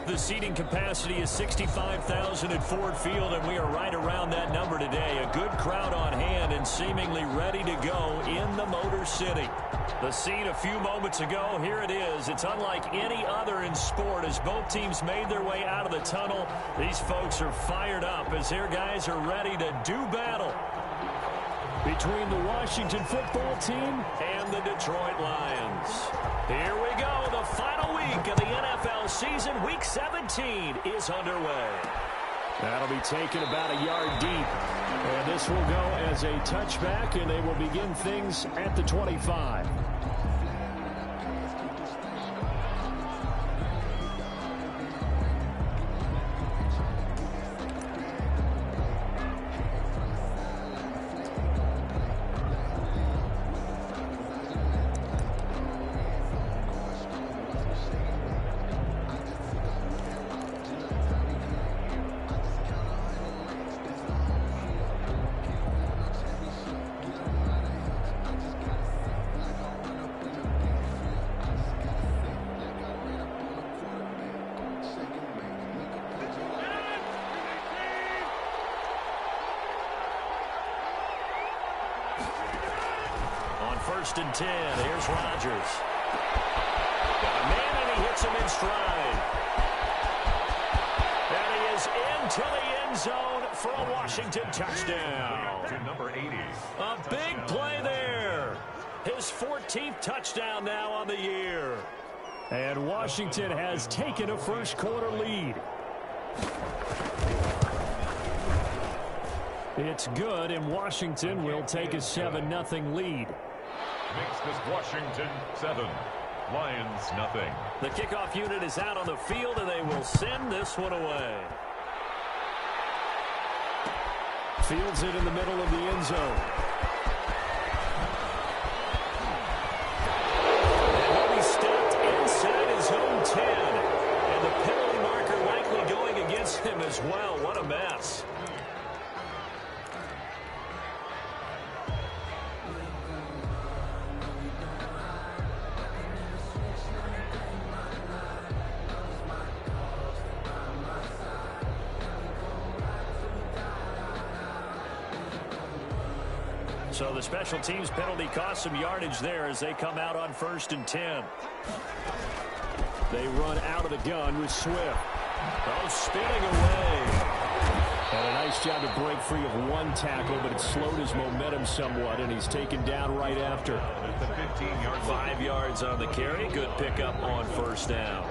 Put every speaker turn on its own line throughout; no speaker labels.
The seating capacity is 65,000 at Ford Field, and we are right around that number today. A good crowd on hand and seemingly ready to go in the Motor City. The scene a few moments ago, here it is. It's unlike any other in sport as both teams made their way out of the tunnel. These folks are fired up as their guys are ready to do battle between the Washington football team and the Detroit Lions. Here we go. The final week of the NFL season. Week 17 is underway. That'll be taken about a yard deep. And this will go as a touchback, and they will begin things at the 25. First and 10. Here's Rodgers. Got a man, and he hits him in stride. And he is into the end zone for a Washington touchdown.
To number 80.
A big play there. His 14th touchdown now on the year. And Washington has taken a first-quarter lead. It's good, and Washington will take a 7-0 lead.
Makes this Washington 7, Lions nothing.
The kickoff unit is out on the field, and they will send this one away. Fields it in the middle of the end zone. And he'll be stopped inside his own 10. And the penalty marker likely going against him as well. What a mess. So the special teams penalty cost some yardage there as they come out on 1st and 10. They run out of the gun with Swift. Oh, spinning away. And a nice job to break free of one tackle, but it slowed his momentum somewhat, and he's taken down right after. 5 yards on the carry. Good pickup on 1st down.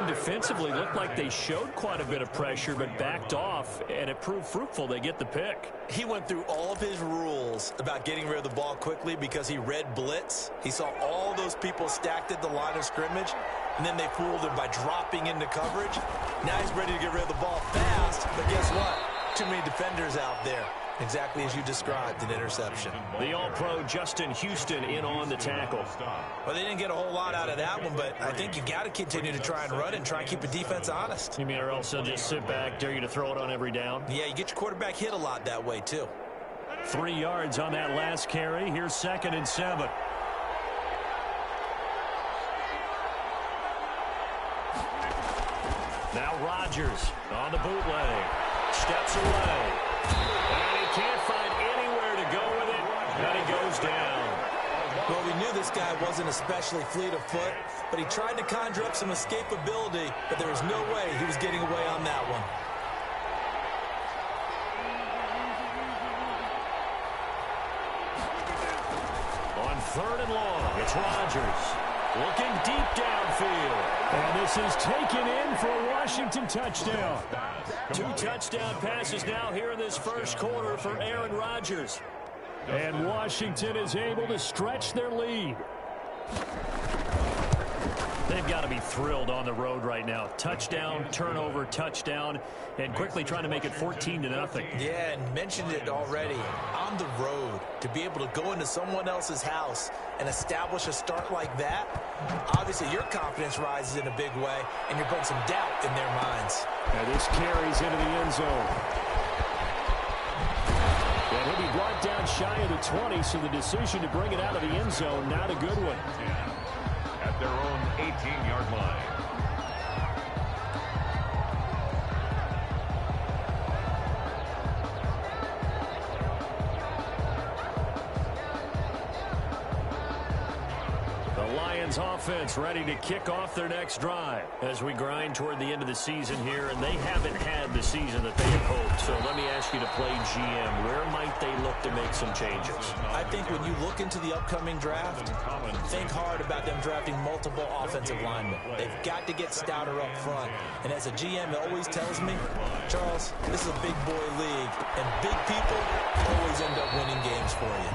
Defensively looked like they showed quite a bit of pressure but backed off, and it proved fruitful. They get the pick.
He went through all of his rules about getting rid of the ball quickly because he read blitz. He saw all those people stacked at the line of scrimmage, and then they fooled him by dropping into coverage. Now he's ready to get rid of the ball fast, but guess what? Too many defenders out there. Exactly as you described, an interception.
The All-Pro Justin Houston in on the tackle.
Well, they didn't get a whole lot out of that one, but I think you got to continue to try and run and try and keep the defense honest.
You mean or else they'll just sit back, dare you to throw it on every down?
Yeah, you get your quarterback hit a lot that way, too.
3 yards on that last carry. Here's 2nd and 7. Now Rodgers on the bootleg. Steps away. And he can't find anywhere to go with it. And he goes down.
Well, we knew this guy wasn't especially fleet of foot, but he tried to conjure up some escapability, but there was no way he was getting away on that one.
On 3rd and long, it's Rodgers. Looking deep downfield. And this is taken in for a Washington touchdown. 2 touchdown passes now here in this first quarter for Aaron Rodgers. And Washington is able to stretch their lead. They've got to be thrilled on the road right now. Touchdown, turnover, touchdown, and quickly trying to make it 14-0.
Yeah, and mentioned it already. On the road, to be able to go into someone else's house and establish a start like that, obviously your confidence rises in a big way, and you're putting some doubt in their minds.
And this carries into the end zone. And he'll be brought down shy of the 20, so the decision to bring it out of the end zone, not a good one.
At their own 18-yard line.
Lions offense ready to kick off their next drive as we grind toward the end of the season here, and they haven't had the season that they had hoped. So let me ask you to play GM. Where might they look to make some changes?
I think when you look into the upcoming draft, think hard about them drafting multiple offensive linemen. They've got to get stouter up front. And as a GM, it always tells me, Charles, this is a big boy league, and big people always end up winning games for you.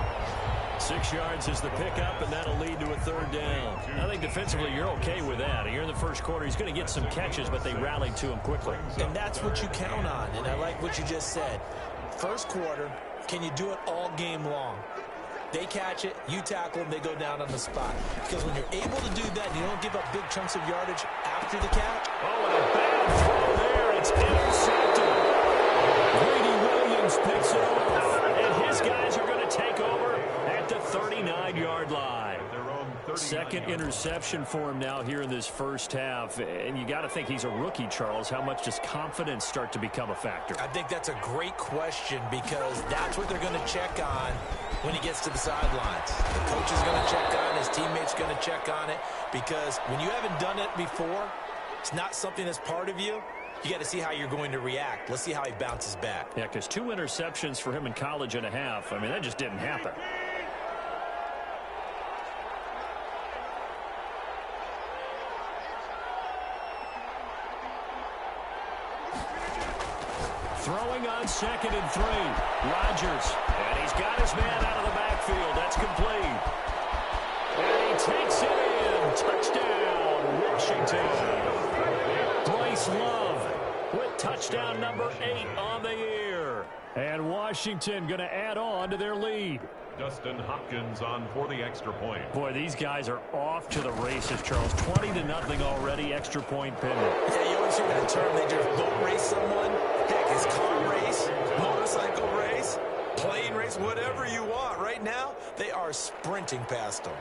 6 yards is the pickup, and that'll lead to a third down. I think defensively you're okay with that. Here in the first quarter, he's going to get some catches, but they rallied to him quickly.
And that's what you count on, and I like what you just said. First quarter, can you do it all game long? They catch it, you tackle them, they go down on the spot. Because when you're able to do that, and you don't give up big chunks of yardage after the catch.
Oh, and a bad throw there. It's intercepted. Brady Williams picks it off, and his guys are going to take over at the 39-yard line. Second interception for him now here in this first half. And you got to think he's a rookie, Charles. How much does confidence start to become a factor?
I think that's a great question because that's what they're going to check on when he gets to the sidelines. The coach is going to check on it. His teammate's going to check on it because when you haven't done it before, it's not something that's part of you. You got to see how you're going to react. Let's see how he bounces back.
Yeah, because 2 interceptions for him in college and a half. I mean, that just didn't happen. Throwing on 2nd and 3. Rodgers. And he's got his man out of the backfield. That's complete. And he takes it in. Touchdown, Washington. Bryce Love with touchdown number 8 on the year. And Washington going to add on to their lead.
Dustin Hopkins on for the extra point.
Boy, these guys are off to the races, Charles. 20-0 already, extra point pending.
Yeah, you always hear that term. They just boat race someone. Heck, it's car race, motorcycle race, plane race, whatever you want. Right now, they are sprinting past them.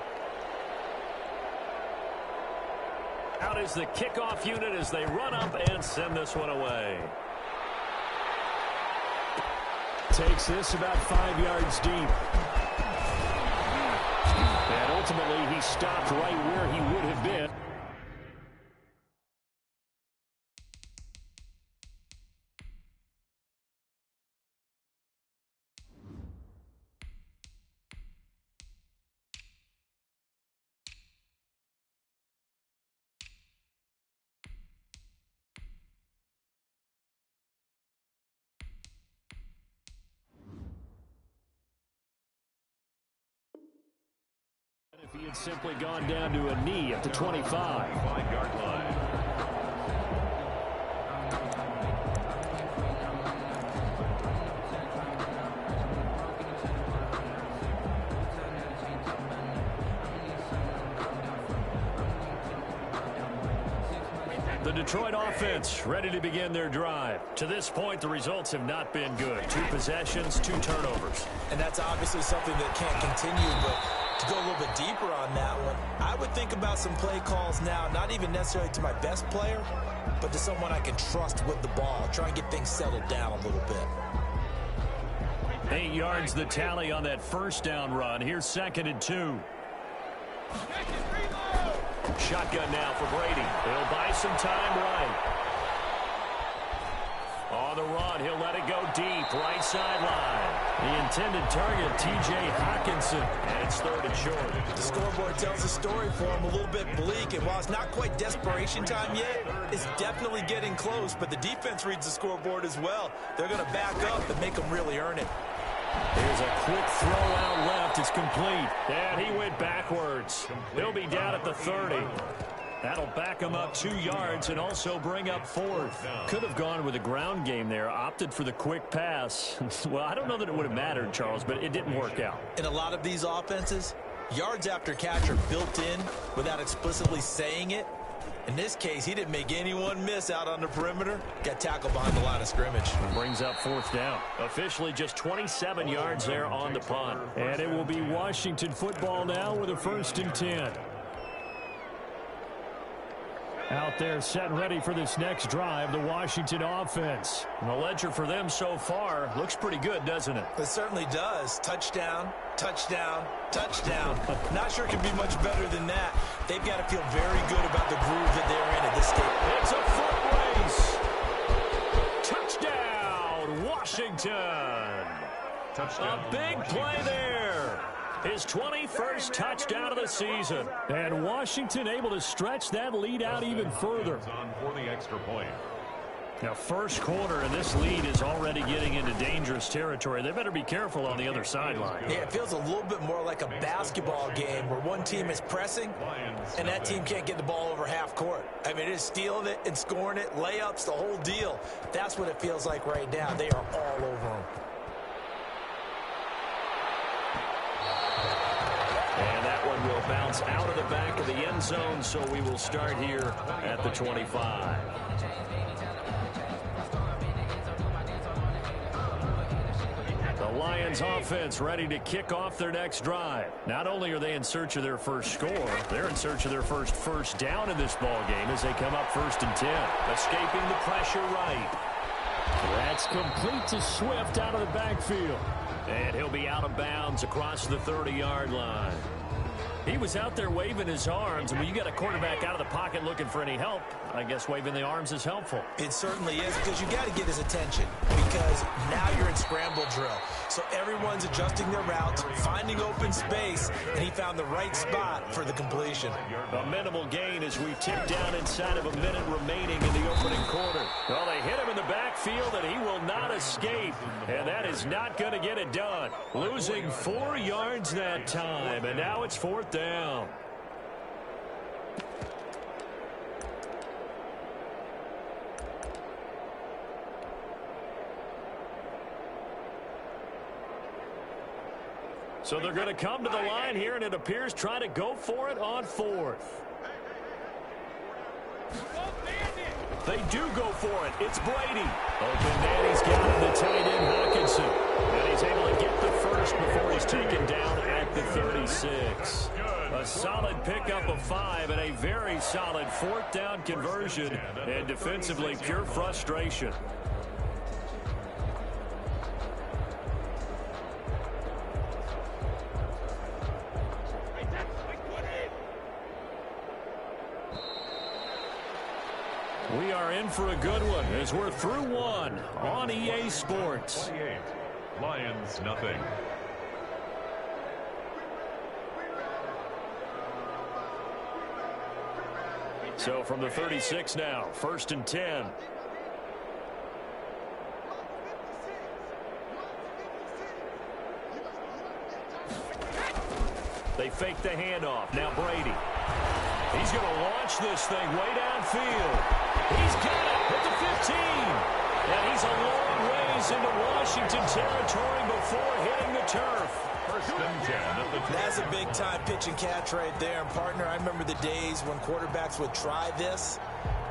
Out is the kickoff unit as they run up and send this one away. Takes this about 5 yards deep. And ultimately, he stopped right where he would have been. If he had simply gone down to a knee at the 25.
5-yard line.
The Detroit offense ready to begin their drive. To this point, the results have not been good. 2 possessions, 2 turnovers.
And that's obviously something that can't continue, but to go a little bit deeper on that one, I would think about some play calls now, not even necessarily to my best player, but to someone I can trust with the ball. Try and get things settled down a little bit.
8 yards the tally on that first down run. Here's 2nd and 2. Shotgun now for Brady. He'll buy some time right. On the run, he'll let it go deep, right sideline. The intended target, T.J. Hawkinson, and it's 3rd and short.
The scoreboard tells a story for him, a little bit bleak, and while it's not quite desperation time yet, it's definitely getting close, but the defense reads the scoreboard as well. They're going to back up and make them really earn it.
Here's a quick throw out left. attempt is complete. And he went backwards. He'll be down at the 30. That'll back him up 2 yards and also bring up 4th. Could have gone with a ground game there. Opted for the quick pass. Well, I don't know that it would have mattered, Charles, but it didn't work out.
In a lot of these offenses, yards after catch are built in without explicitly saying it. In this case, he didn't make anyone miss out on the perimeter. Got tackled behind the line of scrimmage.
Brings up 4th down. Officially just 27 yards there on the punt. And it will be Washington football now with a 1st and 10. Out there set and ready for this next drive, the Washington offense. And the ledger for them so far looks pretty good, doesn't it?
It certainly does. Touchdown, touchdown, touchdown. Not sure it can be much better than that. They've got to feel very good about the groove that they're in at this stage.
It's a foot race. Touchdown, Washington. Touchdown. A big play there. His 21st touchdown of the season. And Washington able to stretch that lead out even further.
For the extra point.
Now, first quarter, and this lead is already getting into dangerous territory. They better be careful on the other sideline.
Yeah, it feels a little bit more like a basketball game where one team is pressing and that team can't get the ball over half court. I mean, it is stealing it and scoring it, layups, the whole deal. That's what it feels like right now. They are all over them.
And that one will bounce out of the back of the end zone, so we will start here at the 25. The Lions offense ready to kick off their next drive. Not only are they in search of their first score, they're in search of their first down in this ball game as they come up 1st and 10. Escaping the pressure right. That's complete to Swift out of the backfield. And he'll be out of bounds across the 30-yard line. He was out there waving his arms, and when you got a quarterback out of the pocket looking for any help, I guess waving the arms is helpful.
It certainly is, because you got to get his attention, because now you're in scramble drill. So everyone's adjusting their routes, finding open space, and he found the right spot for the completion.
A minimal gain as we tick down inside of a minute remaining in the opening quarter. Well, they hit him in the backfield, and he will not escape, and that is not going to get it done. Losing 4 yards that time, and now it's 4th down. So they're going to come to the line here, and it appears trying to go for it on 4th. They do go for it. It's Brady. Open man, he's got it, the tight end Hawkinson. And he's able to get the first before he's taken down at the 36. A solid pickup of 5 and a very solid 4th down conversion. And defensively, pure frustration. We are in for a good one as we're through one on EA Sports.
28, Lions nothing.
So from the 36 now, 1st and 10. They fake the handoff. Now Brady. He's going to launch this thing way downfield. He's got it at the 15. And he's a long ways into Washington territory before hitting the turf.
1st and 10 at the 10.
That's a big-time pitch and catch right there. And, partner, I remember the days when quarterbacks would try this.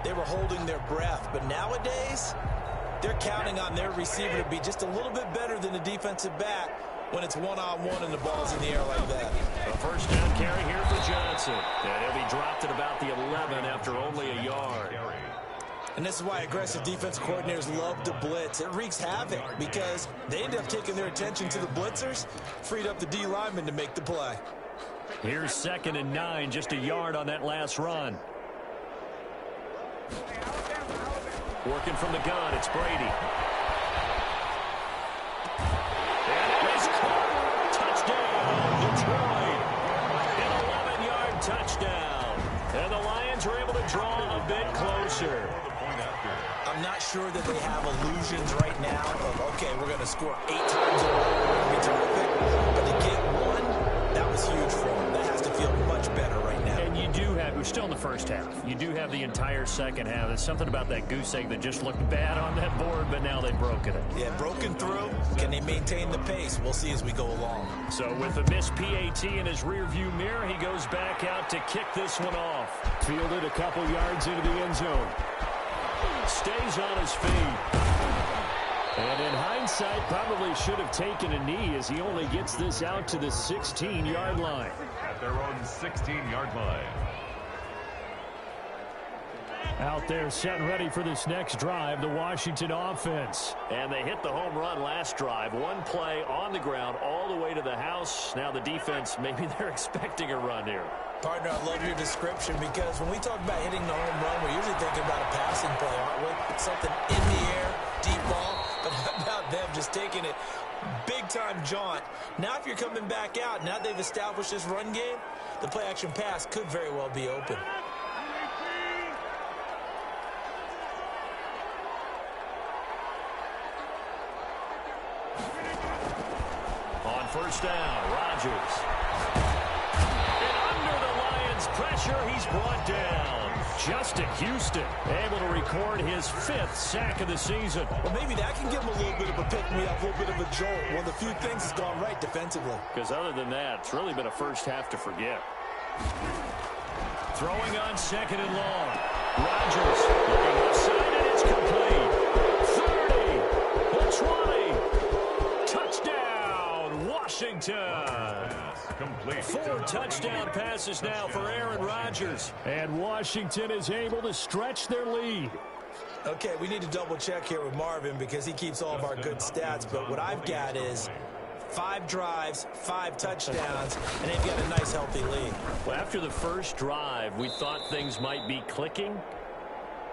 They were holding their breath. But nowadays, they're counting on their receiver to be just a little bit better than the defensive back when it's one-on-one and the ball's in the air like that.
A 1st down carry here for Johnson. And he'll be dropped at about the 11 after only a yard.
And this is why aggressive defensive coordinators love to blitz. It wreaks havoc because they end up taking their attention to the blitzers, freed up the D lineman to make the play.
Here's 2nd and 9, just a yard on that last run. Working from the gun, it's Brady. And it is caught. Touchdown, Detroit. An 11-yard touchdown. And the Lions are able to draw a bit closer.
I'm not sure that they have illusions right now of, okay, we're going to score 8 times in a row. We're going to be terrific. But to get one
first half. You do have the entire second half. There's something about that goose egg that just looked bad on that board, but now they've broken it.
Yeah, broken through. Can they maintain the pace? We'll see as we go along.
So with a missed PAT in his rearview mirror, he goes back out to kick this one off. Fielded a couple yards into the end zone. Stays on his feet. And in hindsight, probably should have taken a knee as he only gets this out to the 16-yard line.
At their own 16-yard line.
Out there set and ready for this next drive, the Washington offense. And they hit the home run last drive. One play on the ground all the way to the house. Now the defense, maybe they're expecting a run here.
Partner, I love your description because when we talk about hitting the home run, we're usually thinking about a passing play, aren't we? Something in the air, deep ball. But how about them just taking it big-time jaunt? Now if you're coming back out, now they've established this run game, the play-action pass could very well be open.
On first down, Rodgers. And under the Lions' pressure, he's brought down. Justin Houston able to record his 5th sack of the season.
Well, maybe that can give him a little bit of a pick-me-up, a little bit of a jolt. One of the few things has gone right defensively.
Because other than that, it's really been a first half to forget. Throwing on second and long. Rodgers looking left side, and it's complete. 30, the 20. Touchdown, Washington.
Complete.
4 touchdown passes now for Aaron Rodgers. And Washington is able to stretch their lead.
Okay, we need to double check here with Marvin because he keeps all of our good stats. But what I've got is 5 drives, 5 touchdowns, and they've got a nice, healthy lead.
Well, after the first drive, we thought things might be clicking.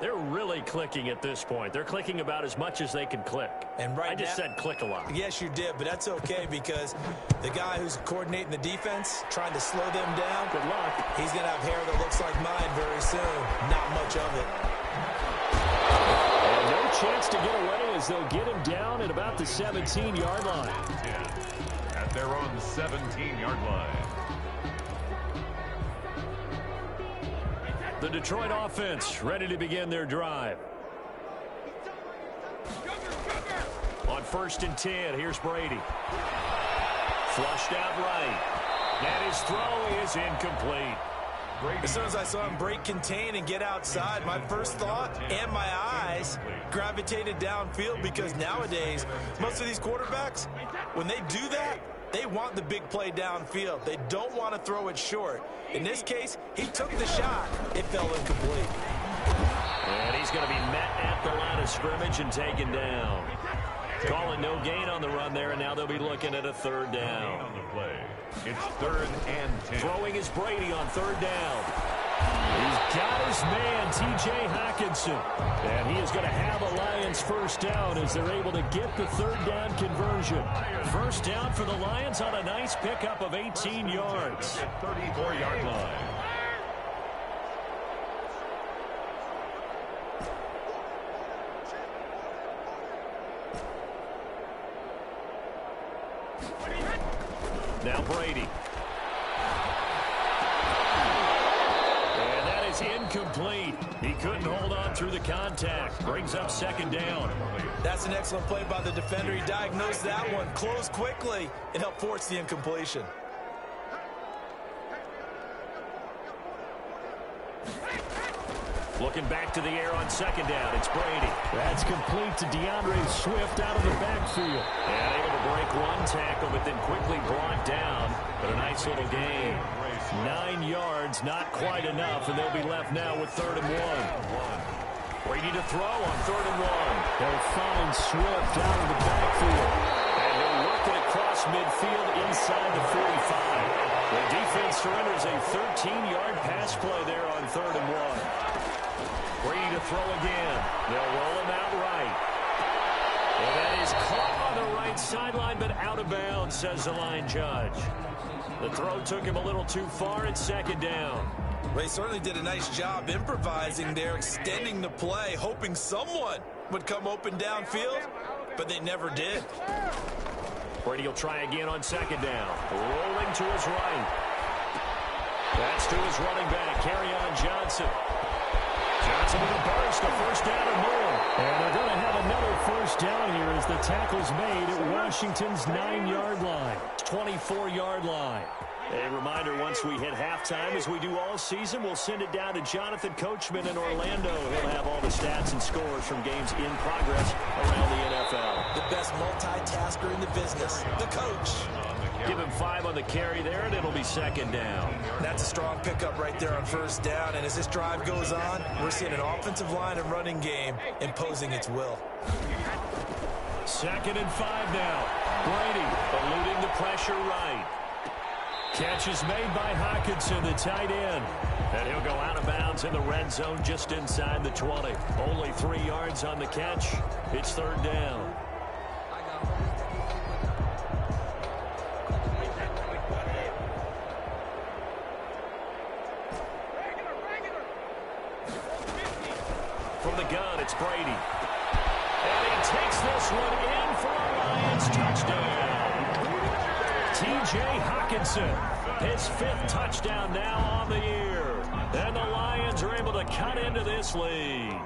They're really clicking at this point. They're clicking about as much as they can click.
And right
I just said click a lot.
Yes, you did, but that's okay because the guy who's coordinating the defense, trying to slow them down,
Good luck.
he's going to have hair that looks like mine very soon. Not much of it.
And no chance to get away as they'll get him down at about the 17-yard line.
At their own 17-yard line.
The Detroit offense ready to begin their drive. On first and 10, here's Brady. Flushed out right. And his throw is incomplete.
As soon as I saw him break contain and get outside, my first thought and my eyes gravitated downfield because nowadays, most of these quarterbacks, when they do that, they want the big play downfield. They don't want to throw it short. In this case, he took the shot. It fell incomplete.
And he's going to be met at the line of scrimmage and taken down. Calling no gain on the run there, and now they'll be looking at a third down.
On the play. It's 3rd and 10.
Throwing is Brady on third down. He's got his man, T.J. Hockenson. And he is going to have a Lions first down as they're able to get the third down conversion. First down for the Lions on a nice pickup of 18 yards.
34-yard line.
Now Brady. And that is incomplete. He couldn't hold on through the contact. Brings up second down.
That's an excellent play by the defender. He diagnosed that one, closed quickly, and helped force the incompletion.
Looking back to the air on second down. It's Brady. That's complete to DeAndre Swift out of the backfield. And able to break one tackle, but then quickly brought down. But a nice little gain. 9 yards, not quite enough, and they'll be left now with 3rd and 1. Brady to throw on 3rd and 1. They'll find Swift out of the backfield. And they'll work it across midfield inside the 45. The defense surrenders a 13-yard pass play there on 3rd and 1. Brady to throw again. They'll roll him out right. And that is caught on the right sideline, but out of bounds, says the line judge. The throw took him a little too far at second down.
Well, he certainly did a nice job improvising there, extending the play, hoping someone would come open downfield, but they never did.
Brady will try again on second down. Rolling to his right. That's to his running back, Kerryon Johnson. Johnson with a burst, a first down or more. And they're going to have another first down here as the tackle's made at Washington's 9-yard line. 24-yard line. A reminder, once we hit halftime, as we do all season, we'll send it down to Jonathan Coachman in Orlando. He'll have all the stats and scores from games in progress around the NFL.
The best multitasker in the business, the coach.
Give him 5 on the carry there, and it'll be second down.
That's a strong pickup right there on first down. And as this drive goes on, we're seeing an offensive line and running game imposing its will.
2nd and 5 now. Brady eluding the pressure right. Catch is made by Hockenson, the tight end. And he'll go out of bounds in the red zone just inside the 20. Only 3 yards on the catch. It's 3rd down. From the gun, it's Brady. And he takes this one in for a Lions touchdown. T.J. Hockenson, his 5th touchdown now on the year. And the Lions are able to cut into this lead.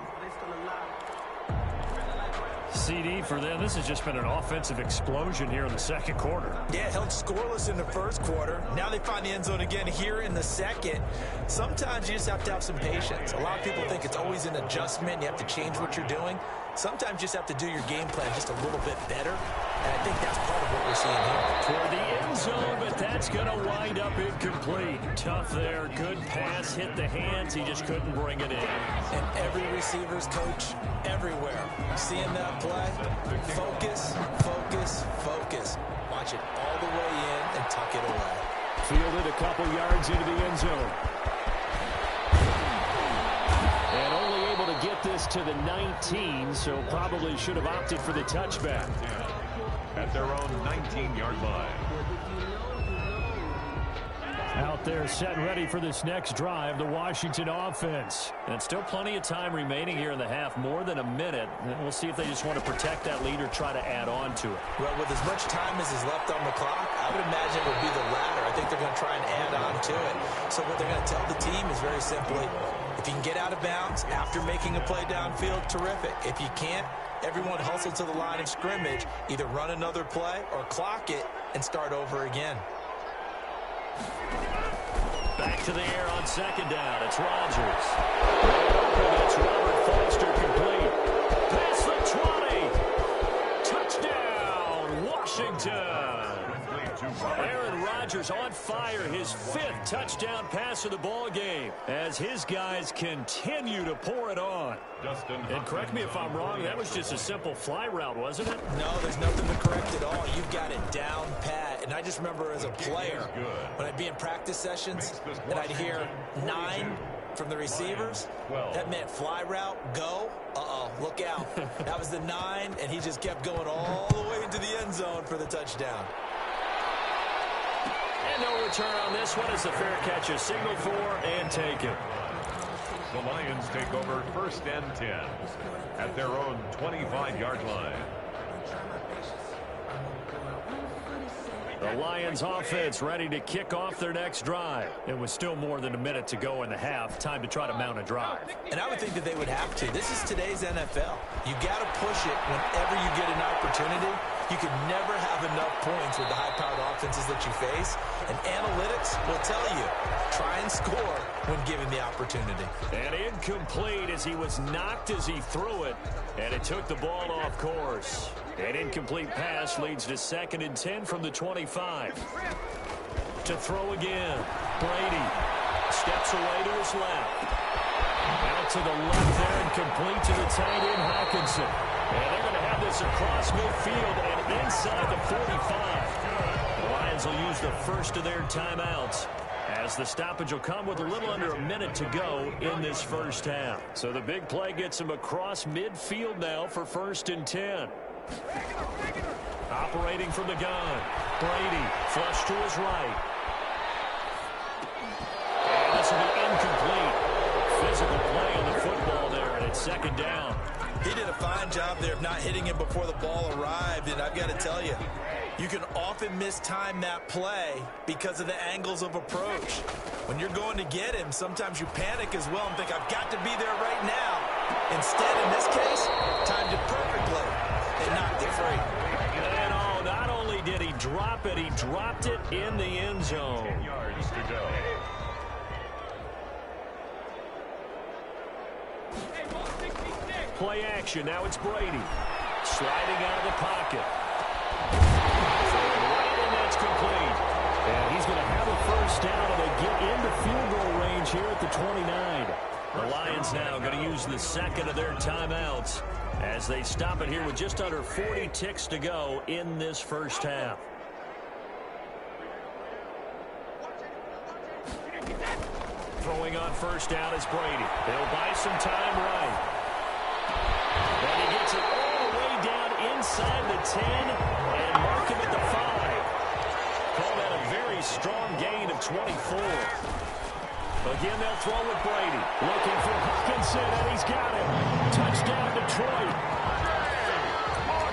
CD for them. This has just been an offensive explosion here in the second quarter.
Yeah, held scoreless in the first quarter. Now they find the end zone again here in the second. Sometimes you just have to have some patience. A lot of people think it's always an adjustment. You have to change what you're doing. Sometimes you just have to do your game plan just a little bit better. And I think that's part of what we're seeing here.
Toward the end zone, but that's going to wind up incomplete. Tough there. Good pass. Hit the hands. He just couldn't bring it in.
And every receiver's coach everywhere. Seeing that play, focus, focus, focus. Watch it all the way in and tuck it away.
Fielded a couple yards into the end zone. And only able to get this to the 19, so probably should have opted for the touchback.
At their own 19-yard line.
Out there set and ready for this next drive, the Washington offense. And still plenty of time remaining here in the half, more than a minute. And we'll see if they just want to protect that lead or try to add on to it.
Well, with as much time as is left on the clock, I would imagine it would be the latter. I think they're going to try and add on to it. So what they're going to tell the team is very simply, if you can get out of bounds after making a play downfield, terrific. If you can't, everyone hustle to the line of scrimmage, either run another play or clock it and start over again.
Back to the air on second down. It's Rodgers. It's Robert Foster complete. Past the 20. Touchdown, Washington. Aaron Rodgers on fire, his 5th touchdown pass of the ball game as his guys continue to pour it on. And correct me if I'm wrong, that was just a simple fly route, wasn't it?
No, there's nothing to correct at all. You've got it down pat. And I just remember as a player, when I'd be in practice sessions and I'd hear 9 from the receivers, that meant fly route, go, look out. That was the 9, and he just kept going all the way into the end zone for the touchdown.
And no return on this one as the fair catch is signaled for and taken.
The Lions take over 1st and 10 at their own 25-yard line.
The Lions offense ready to kick off their next drive. It was still more than a minute to go in the half. Time to try to mount a drive.
And I would think that they would have to. This is today's NFL. You got to push it whenever you get an opportunity. You can never have enough points with the high-powered offenses that you face. And analytics will tell you, try and score when given the opportunity.
And incomplete as he was knocked as he threw it. And it took the ball off course. An incomplete pass leads to 2nd and 10 from the 25. To throw again. Brady steps away to his left. Out to the left there and complete to the tight end, Hockenson. And they're going to have this across midfield and inside the 45. The Lions will use the first of their timeouts as the stoppage will come with a little under a minute to go in this first half. So the big play gets him across midfield now for 1st and 10. Operating from the gun. Brady flush to his right. And this will be incomplete. Physical play on the football there, and it's 2nd down.
He did a fine job there of not hitting him before the ball arrived, and I've got to tell you, You can often mistime that play because of the angles of approach. When you're going to get him, sometimes you panic as well and think, I've got to be there right now. Instead, in this case, timed it perfectly and knocked it free.
And oh, not only did he drop it, he dropped it in the end zone.
10 yards to go.
Play action. Now it's Brady. Sliding out of the pocket. Right, and that's complete. And he's going to have a first down, and they get into field goal range here at the 29. The Lions now going to use the second of their timeouts as they stop it here with just under 40 ticks to go in this first half. Throwing on first down is Brady. They'll buy some time right. And he gets it all the way down inside the 10 and mark him at the 5. Call that a very strong gain of 24. Again, they'll throw with Brady. Looking for Hawkinson, and he's got him. Touchdown, Detroit.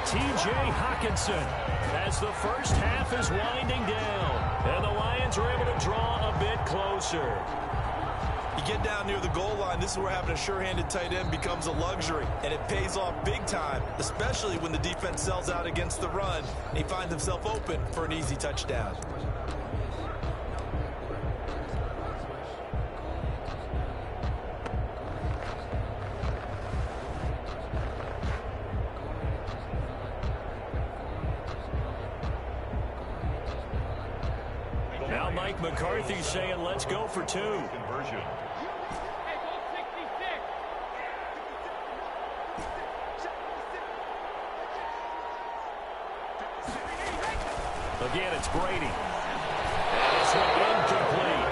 T.J. Hawkinson as the first half is winding down. And the Lions are able to draw a bit closer.
You get down near the goal line, this is where having a sure-handed tight end becomes a luxury, and it pays off big time, especially when the defense sells out against the run, and he finds himself open for an easy touchdown.
Now Mike McCarthy saying, let's go for 2.
Conversion.
Again, it's Brady. And this one incomplete.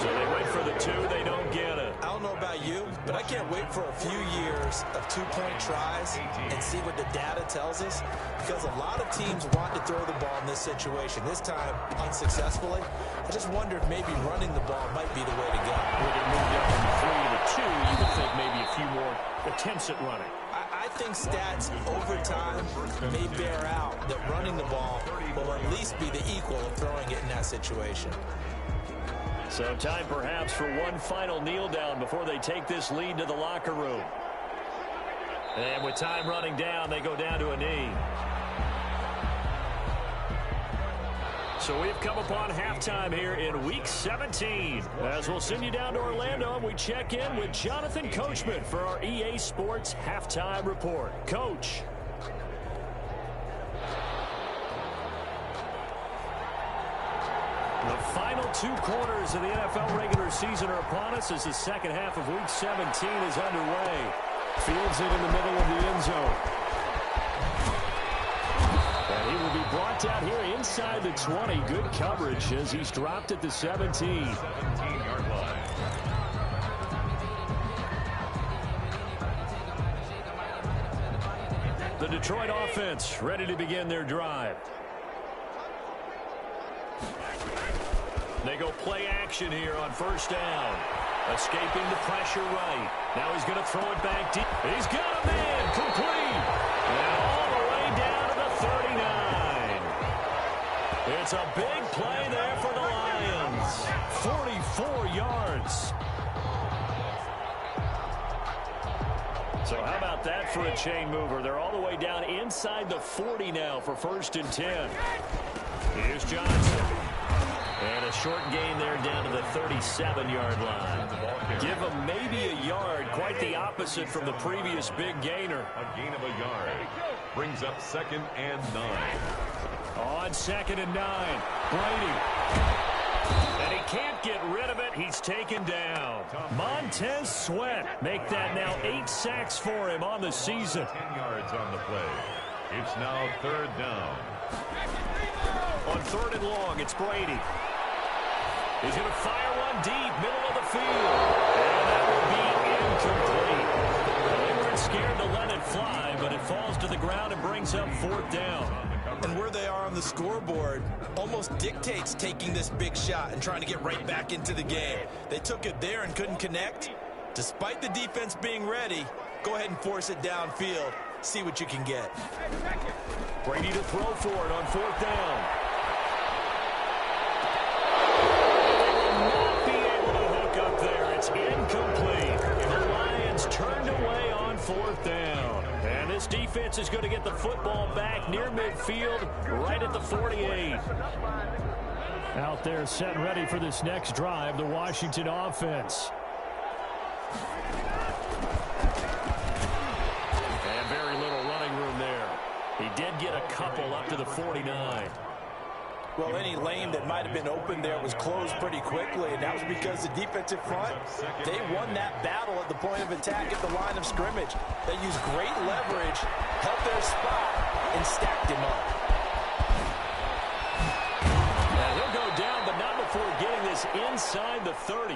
So they wait for the 2. They don't get it.
I don't know about you, but I can't wait for a few years of two-point tries and see what the data tells us, because a lot of teams want to throw the ball in this situation. This time, unsuccessfully. I just wonder if maybe running the ball might be the way to go.
With it moved up from 3 to 2, you would think maybe a few more attempts at running.
I think stats over time may bear out that running the ball will at least be the equal of throwing it in that situation.
So time perhaps for one final kneel down before they take this lead to the locker room. And with time running down, they go down to a knee. So we've come upon halftime here in Week 17. As we'll send you down to Orlando, and we check in with Jonathan Coachman for our EA Sports Halftime Report. Coach. The final 2 quarters of the NFL regular season are upon us as the second half of Week 17 is underway. Fields it in the middle of the end zone. And he will be brought down here inside the 20. Good coverage as he's dropped at the 17.
17-yard line.
The Detroit offense ready to begin their drive. They go play action here on first down. Escaping the pressure right. Now he's going to throw it back deep. He's got a man. Complete. And all the way down to the 39. It's a big play there for the Lions. 44 yards. So how about that for a chain mover? They're all the way down inside the 40 now for 1st and 10. Here's Johnson. And a short gain there down to the 37-yard line. Give him maybe a yard. Quite the opposite from the previous big gainer.
A gain of a yard. Brings up 2nd and 9.
On 2nd and 9. Brady. And he can't get rid of it. He's taken down. Montez Sweat. Make that now 8 sacks for him on the season.
10 yards on the play. It's now 3rd down.
On 3rd and long, it's Brady. He's going to fire one deep, middle of the field. And that will be incomplete. They weren't scared to let it fly, but it falls to the ground and brings up 4th down.
And where they are on the scoreboard almost dictates taking this big shot and trying to get right back into the game. They took it there and couldn't connect. Despite the defense being ready, go ahead and force it downfield. see what you can get.
Brady to throw for it on 4th down. Not be able to hook up there. It's incomplete. The Lions turned away on 4th down. And this defense is going to get the football back near midfield, right at the 48. Out there set and ready for this next drive, the Washington offense. And very little running room there. He did get a couple up to the 49.
Well, any lane that might have been open there was closed pretty quickly, and that was because the defensive front, they won that battle at the point of attack at the line of scrimmage. They used great leverage, held their spot, and stacked him up.
And he'll go down, but not before getting this inside the 30.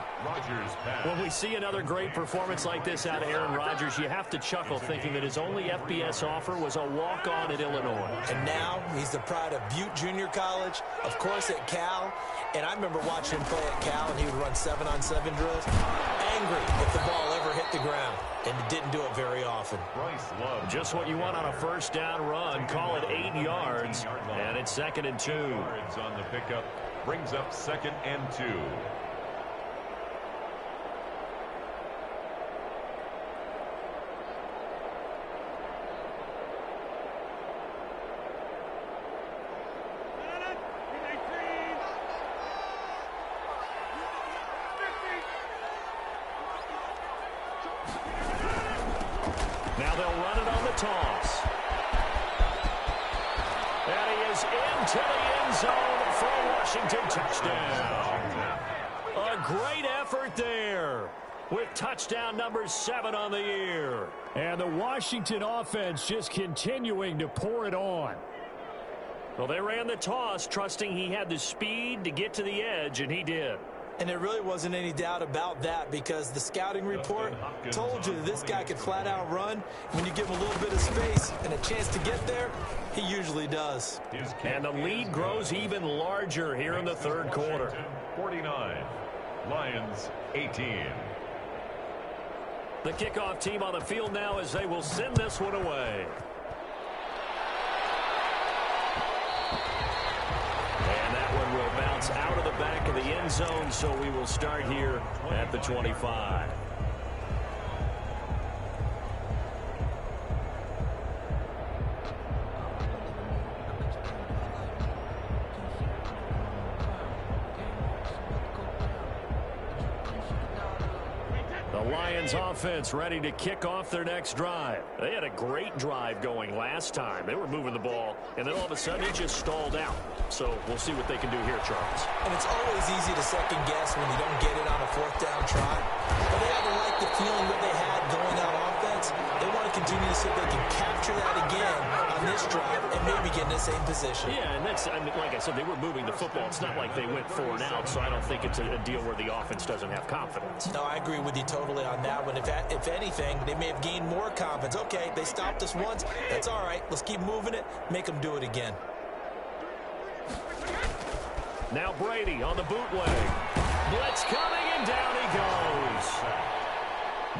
When we see another great performance like this out of Aaron Rodgers, you have to chuckle thinking that his only FBS offer was a walk-on at Illinois.
And now he's the pride of Butte Junior College, of course at Cal. And I remember watching him play at Cal, and he would run 7-on-7 drills. Angry if the ball ever hit the ground, and he didn't do it very often.
Just what you want on a 1st down run. Call it 8 yards, and it's 2nd and 2.
On the pickup brings up 2nd and 2.
Now they'll run it on the toss. And he is into the end zone for a Washington touchdown. A great effort there with touchdown number 7 on the year. And the Washington offense just continuing to pour it on. Well, they ran the toss, trusting he had the speed to get to the edge, and he did.
And there really wasn't any doubt about that, because the scouting report told you that this guy could flat out run. When you give him a little bit of space and a chance to get there, he usually does.
And the lead grows even larger here in the 3rd quarter.
49, Lions 18.
The kickoff team on the field now as they will send this one away. And that one will bounce out of the back of the end zone, so we will start here at the 25. The Lions offense ready to kick off their next drive. They had a great drive going last time. They were moving the ball, and then all of a sudden it just stalled out. So we'll see what they can do here, Charles.
And it's always easy to second guess when you don't get it on a 4th down try. But they haven't liked the feeling that they had going out offense. They want to continue to see if they can capture that again on this drive and maybe get in the same position.
Yeah, and that's, I mean, like I said, they were moving the football. It's not like they went 4 and out, so I don't think it's a deal where the offense doesn't have confidence.
No, I agree with you totally on that one. If anything, they may have gained more confidence. Okay, they stopped us once. That's all right. Let's keep moving it. Make them do it again.
Now Brady on the bootleg. Blitz coming, and down he goes.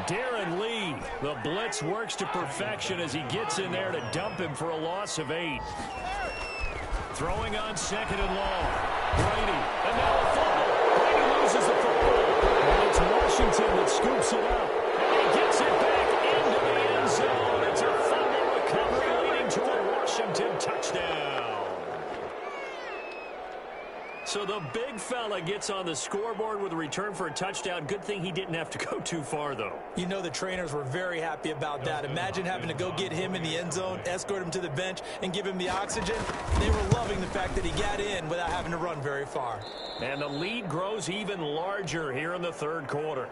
Darren Lee, the blitz works to perfection as he gets in there to dump him for a loss of 8. Throwing on 2nd and long. Brady, and now a fumble. Brady loses the football. And it's Washington that scoops it up. And he gets it back into the end zone. It's a fumble recovery leading to a Washington touchdown. So the big fella gets on the scoreboard with a return for a touchdown. Good thing he didn't have to go too far, though.
You know the trainers were very happy about that. Imagine having to go get him in the end zone, escort him to the bench, and give him the oxygen. They were loving the fact that he got in without having to run very far.
And the lead grows even larger here in the 3rd quarter.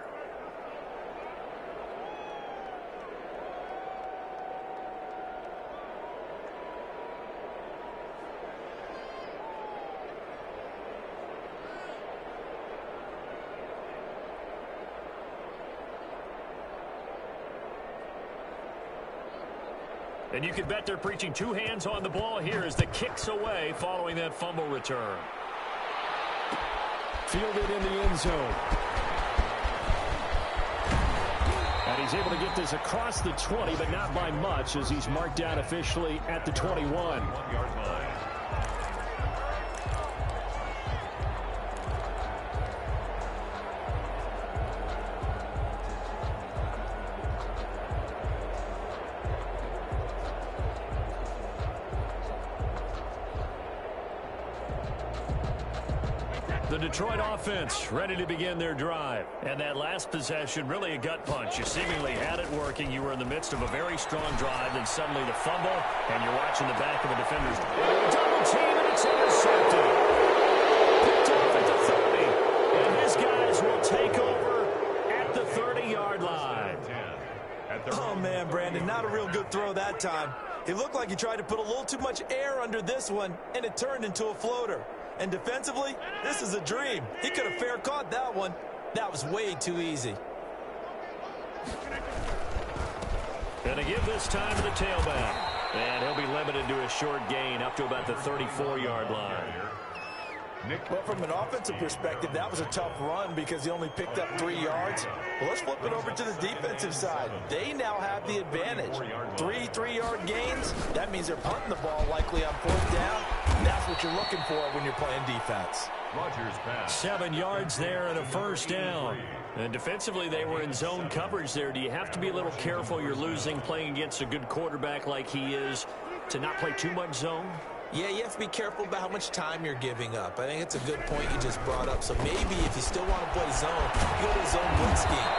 And you can bet they're preaching 2 hands on the ball here as the kick's away following that fumble return. Fielded in the end zone. And he's able to get this across the 20, but not by much, as he's marked down officially at the 21.
1-yard line.
The Detroit offense ready to begin their drive. And that last possession, really a gut punch. You seemingly had it working. You were in the midst of a very strong drive, then suddenly the fumble, and you're watching the back of a defender's double team, and it's intercepted. Picked off at the 30. And his guys will take over at the 30-yard line.
Oh, man, Brandon, not a real good throw that time. It looked like he tried to put a little too much air under this one, and it turned into a floater. And defensively, this is a dream. He could have fair caught that one. That was way too easy.
Going to give this time to the tailback. And he'll be limited to a short gain up to about the 34-yard line.
Well, from an offensive perspective, that was a tough run because he only picked up 3 yards. Well, let's flip it over to the defensive side. They now have the advantage. 3 3-yard gains. That means they're punting the ball likely on 4th down. And that's what you're looking for when you're playing defense.
7 yards there and a first down. And defensively, they were in zone coverage there. Do you have to be a little careful? You're losing playing against a good quarterback like he is to not play too much zone?
Yeah, you have to be careful about how much time you're giving up. I think it's a good point you just brought up. So maybe if you still want to play zone, you go to zone blitz scheme.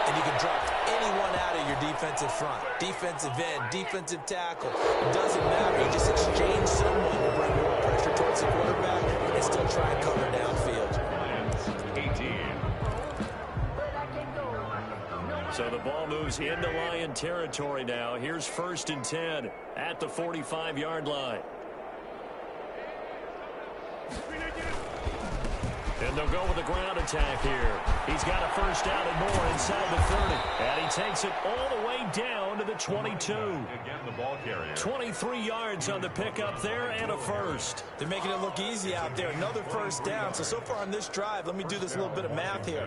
And you can drop anyone out of your defensive front. Defensive end, defensive tackle. It doesn't matter. You just exchange someone to bring more pressure towards the quarterback and still try and cover downfield.
18.
So the ball moves into Lion territory now. Here's 1st and 10 at the 45-yard line. And they'll go with a ground attack here. He's got a first down and more inside the 30. And he takes it all the way down to the 22.
Again, the ball carrier.
23 yards on the pickup there and a first.
They're making it look easy out there. Another first down. So far on this drive, let me do this little bit of math here.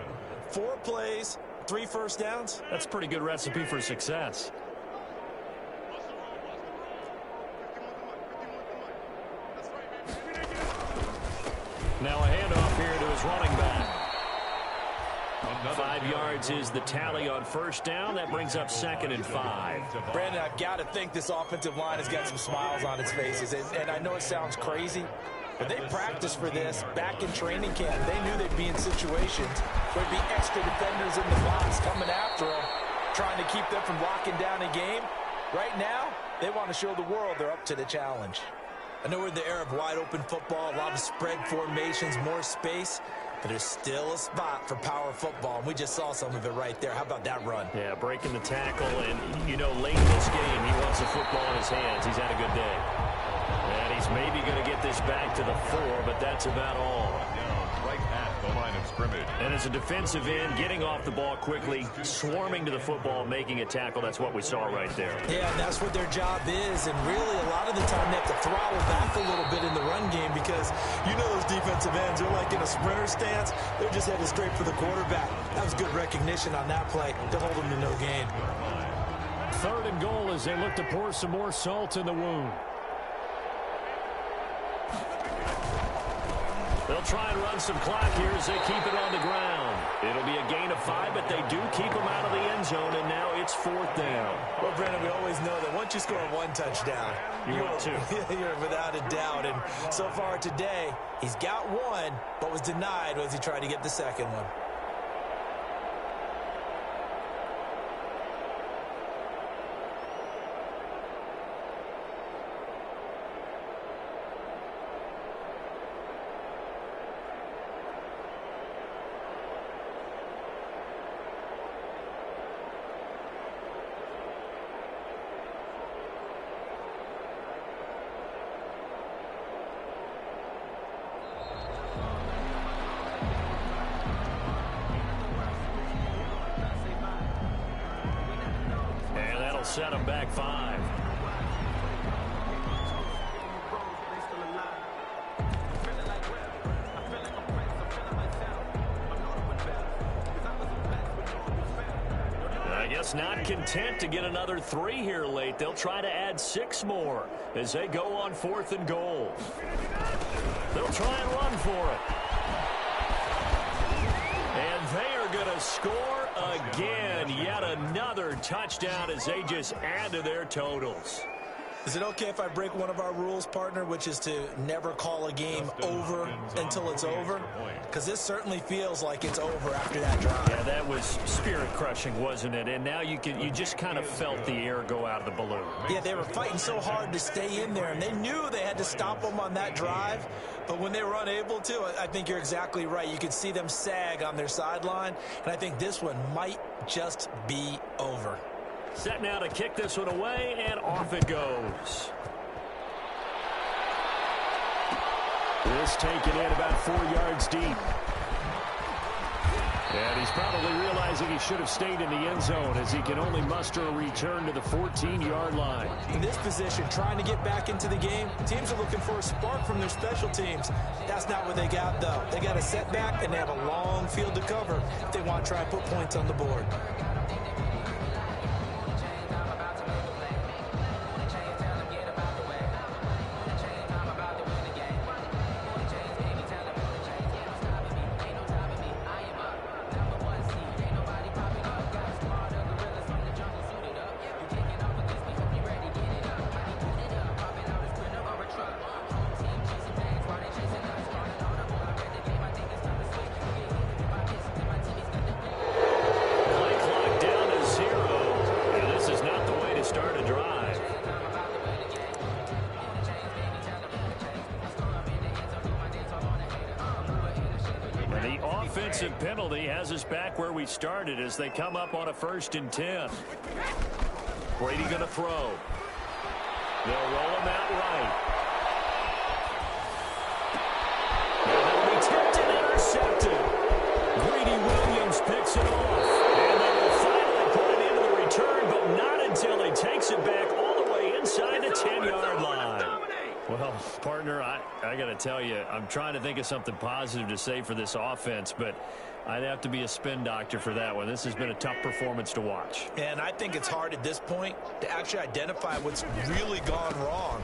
4 plays, 3 first downs.
That's a pretty good recipe for success. Now a handoff here to his running back. 5 yards is the tally on first down. That brings up 2nd and 5.
Brandon, I've got to think this offensive line has got some smiles on its faces. And I know it sounds crazy, but they practiced for this back in training camp. They knew they'd be in situations where there'd be extra defenders in the box coming after them, trying to keep them from locking down a game. Right now, they want to show the world they're up to the challenge. I know we're in the era of wide-open football, a lot of spread formations, more space, but there's still a spot for power football, and we just saw some of it right there. How about that run?
Yeah, breaking the tackle, and, you know, late in this game, he wants the football in his hands. He's had a good day. And he's maybe going to get this back to the 4, but that's about all.
Right at the line of scrimmage.
And as a defensive end, getting off the ball quickly, swarming to the football, making a tackle, that's what we saw right there.
Yeah, and that's what their job is, and really a lot of the time they have to throttle back a little bit in the run game because you know those defensive ends, they're like in a sprinter stance, they're just headed straight for the quarterback. That was good recognition on that play to hold them to no gain.
3rd and goal as they look to pour some more salt in the wound. They'll try and run some clock here as they keep it on the ground. It'll be a gain of 5, but they do keep them out of the end zone, and now it's 4th down.
Well, Brandon, we always know that once you score 1 touchdown, you're without a doubt. And so far today, he's got 1, but was denied as he tried to get the 2nd one.
Set him back 5. I guess Colts not content to get another 3 here late. They'll try to add 6 more as they go on 4th and goal. They'll try and run for it. And they are going to score again. Yet another touchdown as they just add to their totals.
Is it okay if I break one of our rules, partner, which is to never call a game over until it's over? Because this certainly feels like it's over after that drive.
Yeah, that was spirit-crushing, wasn't it? And now you just kind of felt the air go out of the balloon.
Yeah, they were fighting so hard to stay in there, and they knew they had to stop them on that drive. But when they were unable to, I think you're exactly right. You could see them sag on their sideline, and I think this one might just be over.
Set now to kick this one away, and off it goes. This taken in about 4 yards deep. And he's probably realizing he should have stayed in the end zone as he can only muster a return to the 14-yard line.
In this position, trying to get back into the game, teams are looking for a spark from their special teams. That's not what they got, though. They got a setback, and they have a long field to cover if they want to try and put points on the board.
Penalty has us back where we started as they come up on a 1st and 10. Brady going to throw. They'll roll him out right. Now that'll be tipped and intercepted. Greedy Williams picks it off. And they will finally put it into the return, but not until he takes it back all the way inside the 10-yard line. Well, partner, I got to tell you, I'm trying to think of something positive to say for this offense, but I'd have to be a spin doctor for that one. This has been a tough performance to watch.
And I think it's hard at this point to actually identify what's really gone wrong.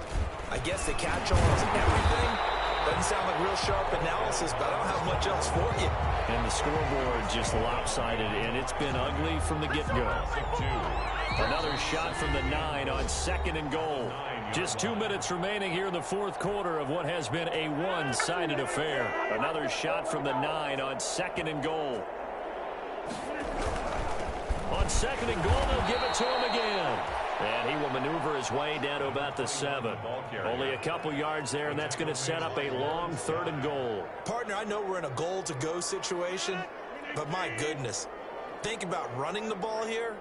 I guess the catch-all is everything. Doesn't sound like real sharp analysis, but I don't have much else for you.
And the scoreboard just lopsided, and it's been ugly from the get-go. Another shot from the 9 on 2nd and goal. Just 2 minutes remaining here in the 4th quarter of what has been a one-sided affair. Another shot from the 9 on 2nd and goal. On 2nd and goal, they'll give it to him again. And he will maneuver his way down to about the 7. Only a couple yards there, and that's going to set up a long 3rd and goal.
Partner, I know we're in a goal-to-go situation, but my goodness, think about running the ball here.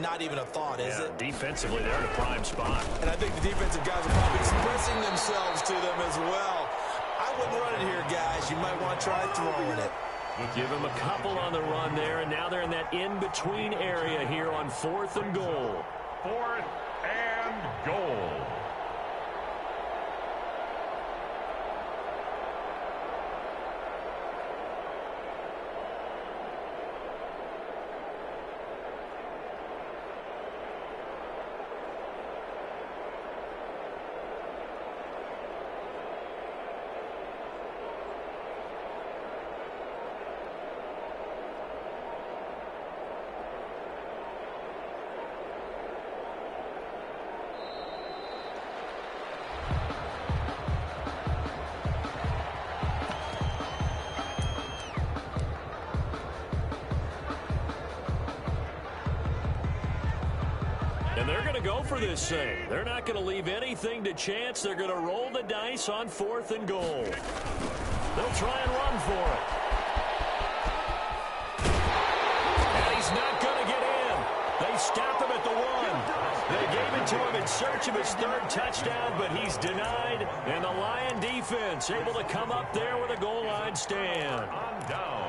Not even a thought, is it?
Defensively, they're in a prime spot.
And I think the defensive guys are probably expressing themselves to them as well. I wouldn't run it here, guys. You might want to try throwing it.
Give them a couple on the run there, and now they're in that in-between area here on 4th and goal.
4th and goal.
And they're going to go for this thing. They're not going to leave anything to chance. They're going to roll the dice on 4th and goal. They'll try and run for it. And he's not going to get in. They stop him at the 1. They gave it to him in search of his 3rd touchdown, but he's denied. And the Lion defense able to come up there with a goal line stand.
On down.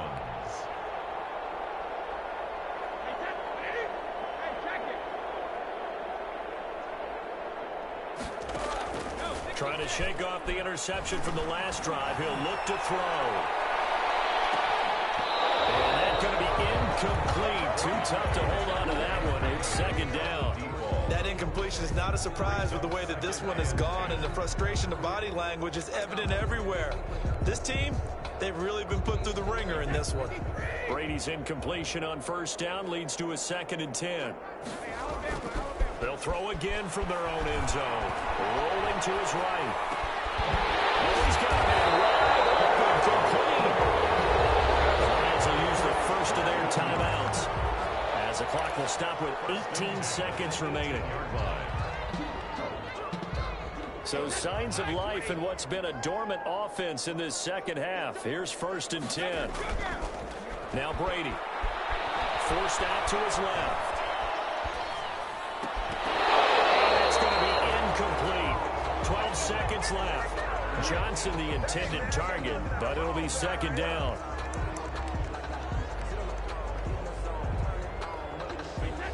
Trying to shake off the interception from the last drive. He'll look to throw. And that's going to be incomplete. Too tough to hold on to that one. It's second down.
That incompletion is not a surprise with the way that this one has gone, and the frustration, the body language is evident everywhere. This team, they've really been put through the ringer in this one.
Brady's incompletion on first down leads to a 2nd and 10. They'll throw again from their own end zone. Rolling to his right. Oh, he's got a man wide open, complete. The Lions will use the first of their timeouts, as the clock will stop with 18 seconds remaining. So signs of life in what's been a dormant offense in this second half. Here's 1st and 10. Now Brady. Forced out to his left. It's going to be incomplete. 12 seconds left. Johnson the intended target, but it'll be second down.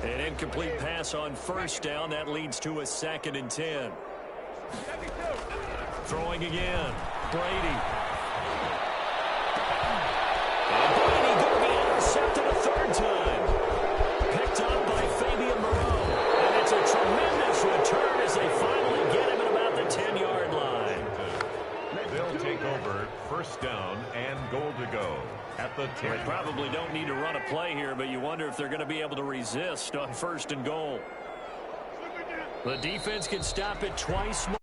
An incomplete pass on first down. That leads to a 2nd and 10. Throwing again. Brady. And Brady going to be intercepted a 3rd time. Picked up by Fabian Moreau. And it's a tremendous return as they finally get him at about the 10-yard line.
They'll take over 1st down and goal to go at the 10.
They probably don't need to run a play here, but you wonder if they're going to be able to resist on 1st and goal. The defense can stop it twice more.